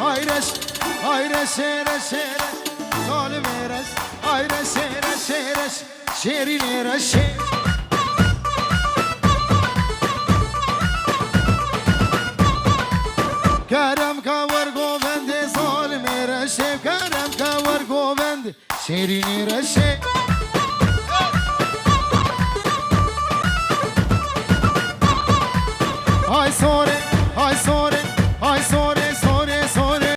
hayreş, hayreş, şereş, şereş, zalim ereş, hayreş, şereş, şereş, şerin ereş, şereş. Kerem kavar govende, zalim ereş, Kerem kavar govende, şerin ereş, şereş. Ay sore,